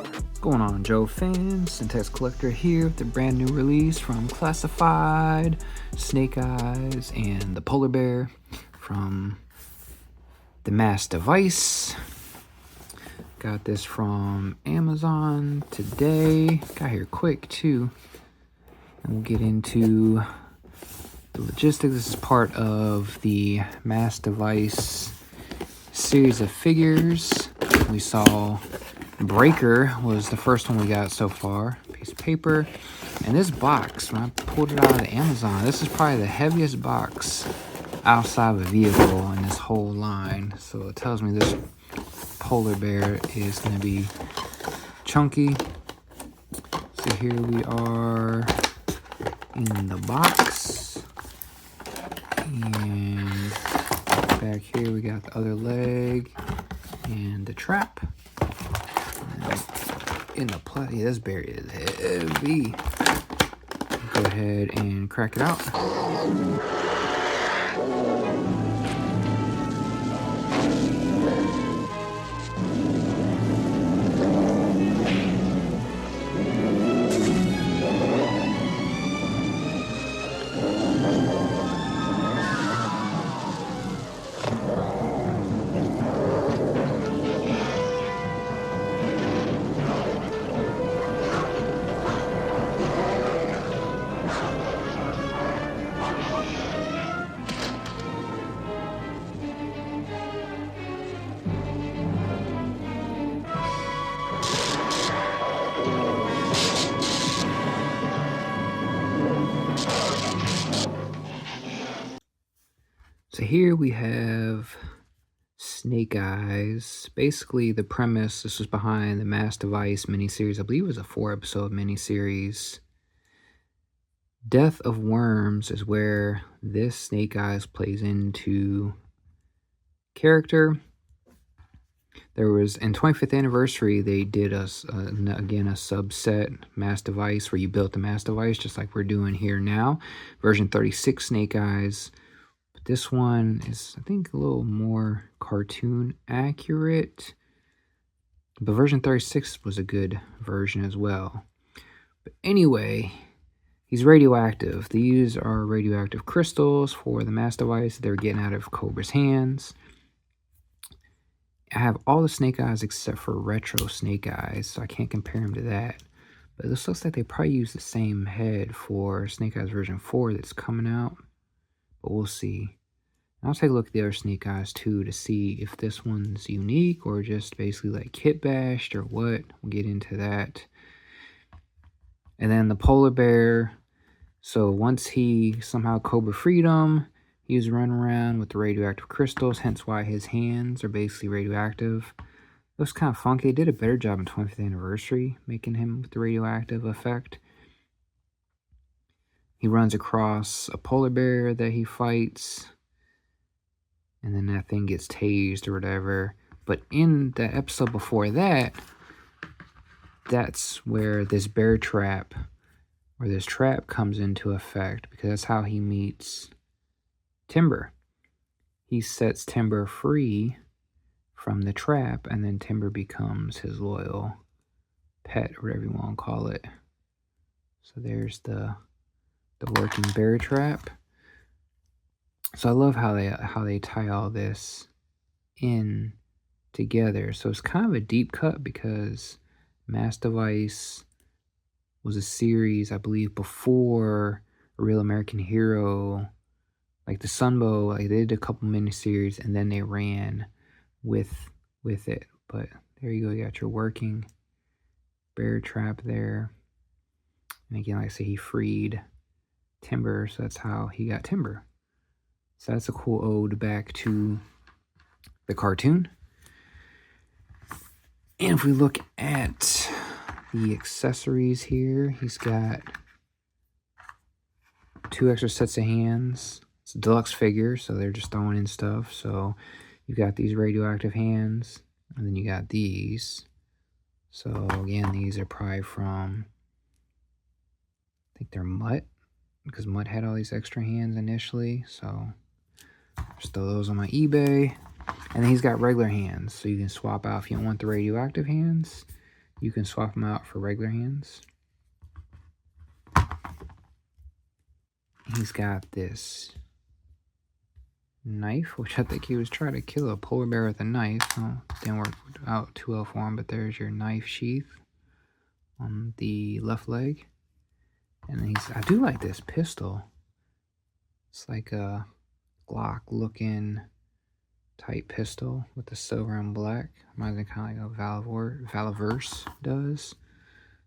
What's going on, Joe fans? Centex Collector here with the brand new release from Classified, Snake Eyes, and the Polar Bear from the Mass Device. Got this from Amazon today. Got here quick too. And we'll get into the logistics. This is part of the Mass Device series of figures. We saw Breaker was the first one we got so far. Piece of paper. And this box, when I pulled it out of Amazon, this is probably the heaviest box outside of a vehicle in this whole line. So it tells me this Polar Bear is going to be chunky. So here we are in the box. And back here we got the other leg and the trap. In the play, this bear is heavy. Go ahead and crack it out. So here we have Snake Eyes. Basically, the premise, this was behind the Mass Device miniseries. I believe it was a 4-episode miniseries. Death of Worms is where this Snake Eyes plays into character. There was, in 25th anniversary, they did again a subset Mass Device where you built the Mass Device just like we're doing here now. Version 36 Snake Eyes. This one is, I think, a little more cartoon accurate. But version 36 was a good version as well. But anyway, he's radioactive. These are radioactive crystals for the Mass Device that they're getting out of Cobra's hands. I have all the Snake Eyes except for Retro Snake Eyes, so I can't compare them to that. But this looks like they probably use the same head for Snake Eyes version 4 that's coming out. But we'll see. I'll take a look at the other Snake Eyes too to see if this one's unique or just basically like kit bashed or what. We'll get into that. And then the Polar Bear. So once he somehow Cobra freed him, he was running around with the radioactive crystals, hence why his hands are basically radioactive. Looks kind of funky. They did a better job in 25th anniversary making him with the radioactive effect. He runs across a polar bear that he fights, and then that thing gets tased or whatever. But in the episode before that, that's where this bear trap, or this trap comes into effect, because that's how he meets Timber. He sets Timber free from the trap, and then Timber becomes his loyal pet, or whatever you want to call it. So there's the working bear trap. So I love how they tie all this in together. So it's kind of a deep cut because Mass Device was a series, I believe, before A Real American Hero, like the Sunbow. Like they did a couple miniseries and then they ran with it. But there you go, you got your working bear trap there. And again, like I say, he freed Timber, so that's how he got Timber. So that's a cool ode back to the cartoon. And if we look at the accessories here, he's got 2 extra sets of hands. It's a deluxe figure, so they're just throwing in stuff. So you've got these radioactive hands, and then you got these. So again, these are probably from, I think they're Mutt, because Mutt had all these extra hands initially. So just throw those on my eBay. And then he's got regular hands, so you can swap out if you don't want the radioactive hands. You can swap them out for regular hands. He's got this knife, which I think he was trying to kill a polar bear with a knife. Oh, didn't work out too well for him, but there's your knife sheath on the left leg. And then I do like this pistol. It's like a Glock looking type pistol with the silver and black. Reminds me kind of like a Valaverse does.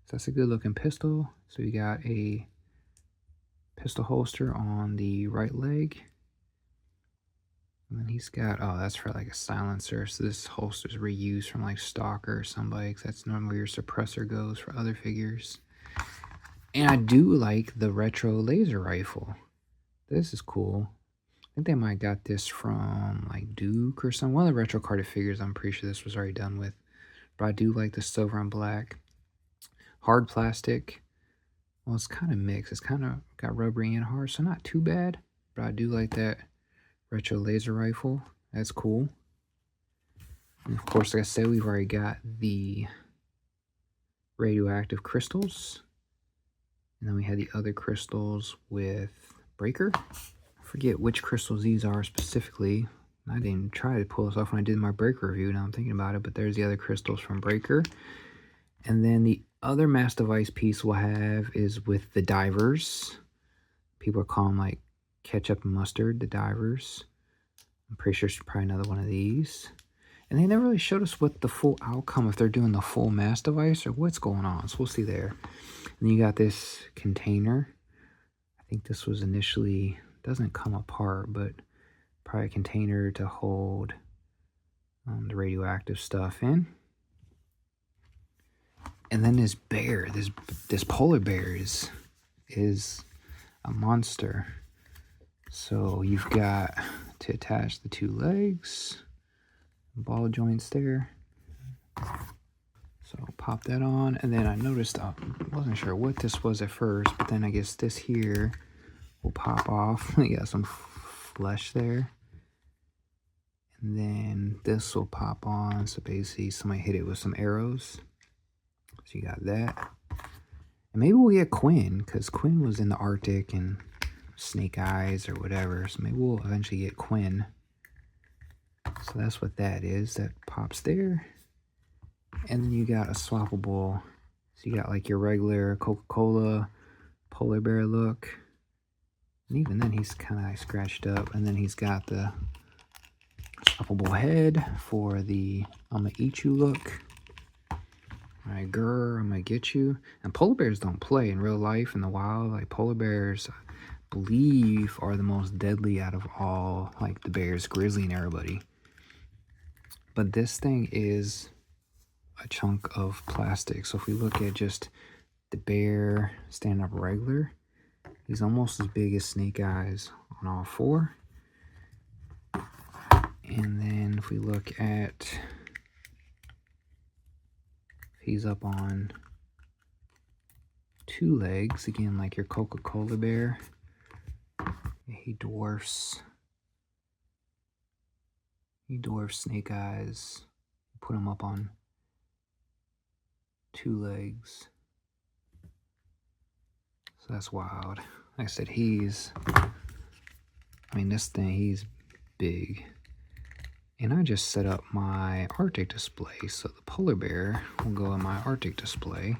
So that's a good looking pistol. So you got a pistol holster on the right leg. And then he's got, oh, that's for like a silencer. So this holster's reused from like Stalker or somebody, because that's normally where your suppressor goes for other figures. And I do like the retro laser rifle. This is cool. I think they might have got this from like Duke or some one of the retro carded figures. I'm pretty sure this was already done with. But I do like the silver and black. Hard plastic. Well, it's kind of mixed. It's kind of got rubbery and hard, so not too bad. But I do like that retro laser rifle. That's cool. And of course, like I said, we've already got the radioactive crystals. And then we had the other crystals with Breaker. I forget which crystals these are specifically. I didn't try to pull this off when I did my Breaker review. Now I'm thinking about it, but there's the other crystals from Breaker. And then the other mass device piece we'll have is with the divers. People are calling like ketchup and mustard, the divers. I'm pretty sure it's probably another one of these. And they never really showed us what the full outcome, if they're doing the full mass device or what's going on. So we'll see there. And you got this container. I think this was initially, doesn't come apart, but probably a container to hold the radioactive stuff in. And then this bear, this polar bear is a monster. So you've got to attach the two legs, ball joints there. So pop that on, and then I noticed, I wasn't sure what this was at first, but then I guess this here will pop off. You got some flesh there. And then this will pop on, so basically somebody hit it with some arrows. So you got that. And maybe we'll get Quinn, because Quinn was in the Arctic and Snake Eyes or whatever. So maybe we'll eventually get Quinn. So that's what that is. That pops there. And then you got a swappable. So you got like your regular Coca-Cola polar bear look. And even then he's kind of like scratched up. And then he's got the swappable head for the I'm gonna eat you look. Alright, grr, I'm gonna get you. And polar bears don't play in real life in the wild. Like polar bears, I believe, are the most deadly out of all, like the bears, grizzly, and everybody. But this thing is a chunk of plastic. So if we look at just the bear stand up regular, he's almost as big as Snake Eyes on all four. And then if we look at, he's up on two legs, again like your Coca-Cola bear, he dwarfs Snake Eyes. Put him up on two legs. So that's wild. Like I said, this thing, he's big. And I just set up my Arctic display, so the polar bear will go in my Arctic display.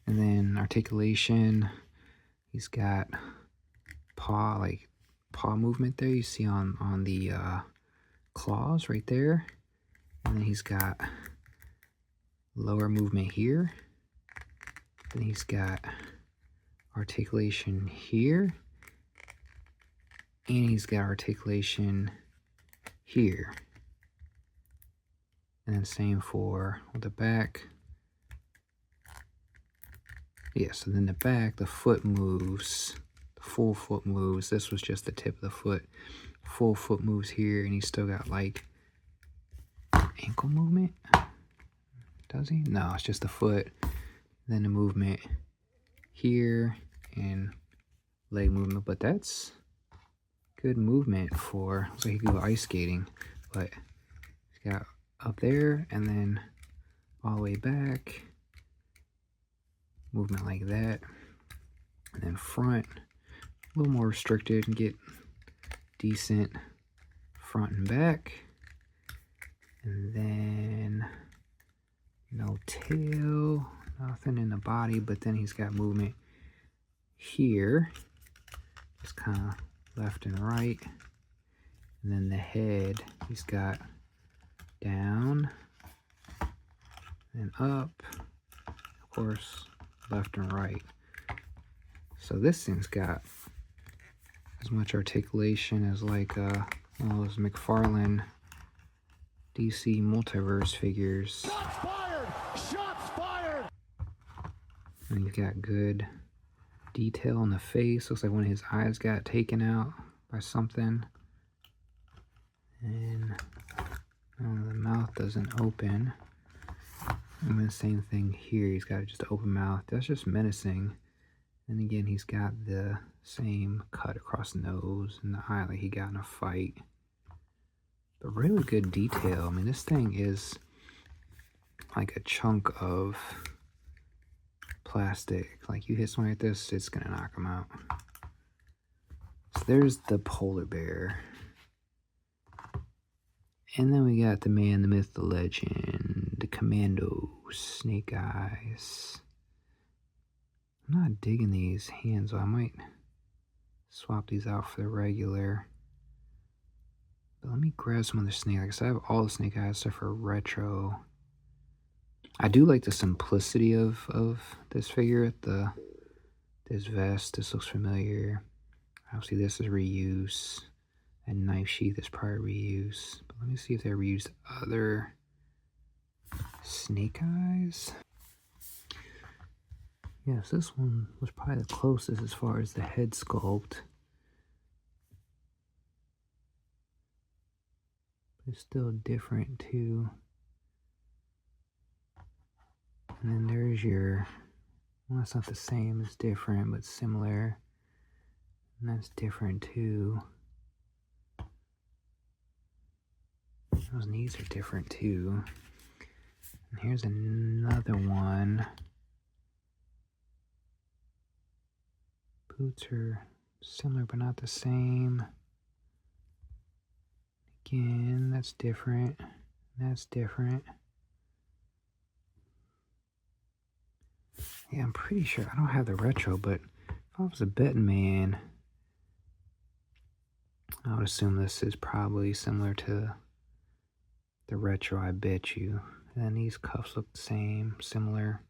And then articulation, he's got paw movement there. You see on the claws right there. And then he's got lower movement here. Then he's got articulation here. And he's got articulation here. And then same for the back. Yeah, so then the back, the foot moves. The full foot moves. This was just the tip of the foot. Full foot moves here, and he's still got like ankle movement. Does he? No, it's just the foot. Then the movement here and leg movement. But that's good movement for, so he could go ice skating, but he's got up there and then all the way back, movement like that, and then front, a little more restricted and get decent front and back, and then no tail, nothing in the body, but then he's got movement here, just kind of left and right, and then the head he's got down and up, of course left and right. So this thing's got as much articulation as like one of those McFarlane DC Multiverse figures. Shots fired! Shots fired! And he's got good detail on the face. Looks like one of his eyes got taken out by something. And the mouth doesn't open. And the same thing here. He's got just an open mouth. That's just menacing. And again, he's got the same cut across the nose and the eye like he got in a fight. But really good detail. I mean, this thing is like a chunk of plastic. Like you hit something like this, it's gonna knock him out. So there's the polar bear. And then we got the man, the myth, the legend, the commando, Snake Eyes. I'm not digging these hands, so I might swap these out for the regular. But let me grab some of the Snake Eyes. I have all the Snake Eyes stuff for retro. I do like the simplicity of this figure. This vest, this looks familiar. Obviously this is reuse. And knife sheath is probably reuse. But let me see if they reused other Snake Eyes. Yes, this one was probably the closest as far as the head sculpt. But it's still different too. And then there's your, well, that's not the same, it's different, but similar. And that's different too. Those knees are different too. And here's another one. Boots are similar but not the same. Again, that's different. That's different. Yeah, I'm pretty sure, I don't have the retro, but if I was a betting man, I would assume this is probably similar to the retro, I bet you. And then these cuffs look the same, similar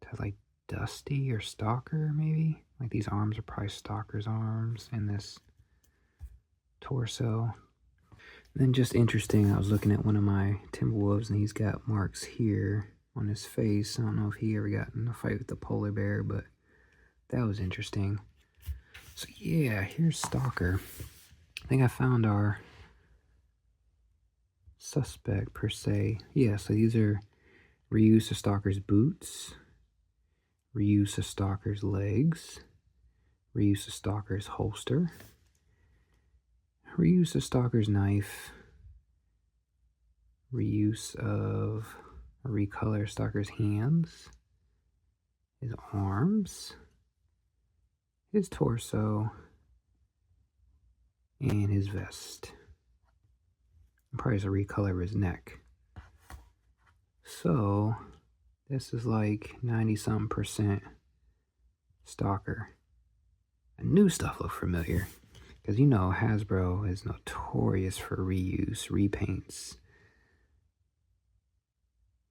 to like Dusty or Stalker, maybe? Like these arms are probably Stalker's arms, and this torso. And then just interesting, I was looking at one of my Timberwolves, and he's got marks here on his face. I don't know if he ever got in a fight with the polar bear, but that was interesting. So yeah, here's Stalker. I think I found our suspect per se. Yeah, so these are reuse of Stalker's boots, reuse of Stalker's legs, reuse of Stalker's holster, reuse of Stalker's knife, reuse of a recolor of Stalker's hands, his arms, his torso, and his vest. Probably a recolor of his neck. So this is like 90-something% Stalker. And new stuff look familiar, because you know Hasbro is notorious for reuse, repaints.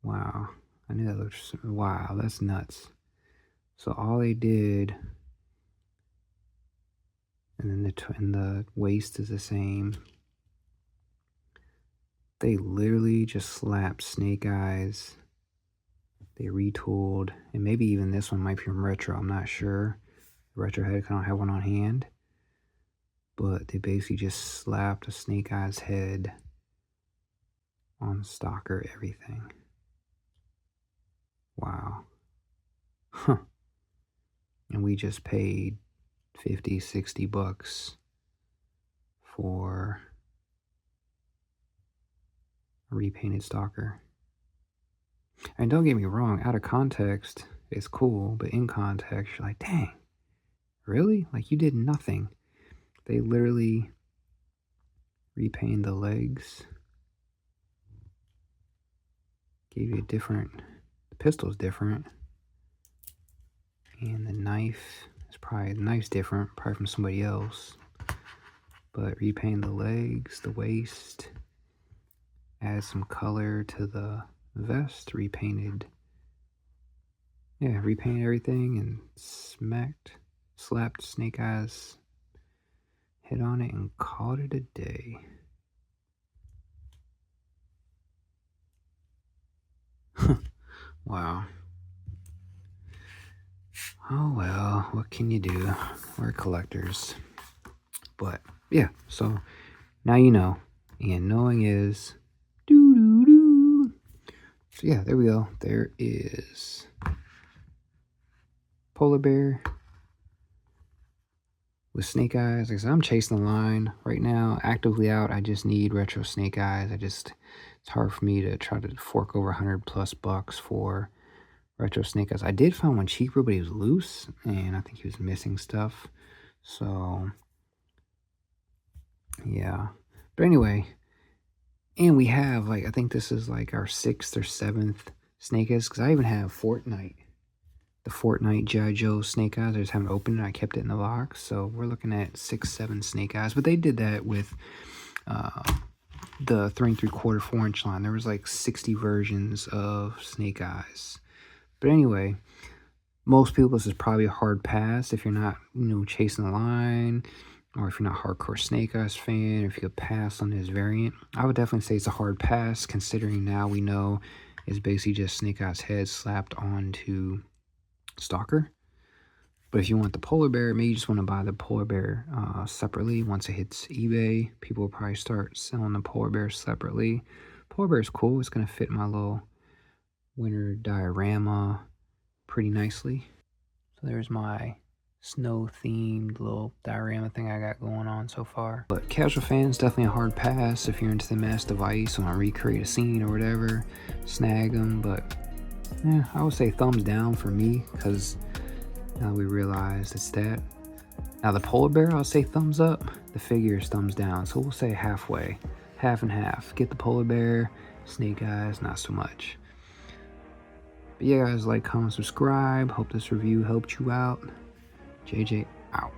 Wow, I knew that looked, wow, that's nuts. So all they did, and then the waist is the same. They literally just slapped Snake Eyes. They retooled, and maybe even this one might be from Retro, I'm not sure. Retro head, I don't have one on hand. But they basically just slapped a Snake Eyes head on Stalker, everything. Wow. Huh. And we just paid 50, 60 bucks for a repainted stalker. And don't get me wrong, out of context, it's cool, but in context, you're like, dang, really? Like, you did nothing. They literally repainted the legs, gave you a different, the pistol's different, and the knife is probably, the knife's different, probably from somebody else, but repainted the legs, the waist, added some color to the vest, repainted everything, and slapped Snake Eyes head on it and called it a day. Wow. Oh well, what can you do? We're collectors. But yeah, so now you know. And knowing is doo. So yeah, there we go. There is polar bear with Snake Eyes. Like I said, I'm chasing the line right now, actively out. I just need retro Snake Eyes. It's hard for me to try to fork over $100+ for retro Snake Eyes. I did find one cheaper, but he was loose, and I think he was missing stuff. So yeah. But anyway, and we have, like, I think this is like our 6th or 7th Snake Eyes, because I even have Fortnite. The Fortnite G.I. Joe Snake Eyes. I just haven't opened it. I kept it in the box. So we're looking at 6, 7 Snake Eyes. But they did that with the 3 3/4, 4-inch line. There was like 60 versions of Snake Eyes. But anyway, most people, this is probably a hard pass if you're not, chasing the line, or if you're not a hardcore Snake Eyes fan, or if you could pass on this variant. I would definitely say it's a hard pass, considering now we know it's basically just Snake Eyes' head slapped onto Stalker. But if you want the polar bear, maybe you just want to buy the polar bear separately. Once it hits eBay, people will probably start selling the polar bear separately. Polar bear is cool. It's going to fit my little winter diorama pretty nicely. So there's my snow-themed little diorama thing I got going on so far. But casual fans, definitely a hard pass. If you're into the mass device, want to recreate a scene or whatever, snag them. But yeah, I would say thumbs down for me, because now we realize it's that. Now the polar bear, I'll say thumbs up. The figure is thumbs down. So we'll say halfway, half and half. Get the polar bear, Snake Eyes, not so much. But yeah, guys, like, comment, subscribe. Hope this review helped you out. JJ out.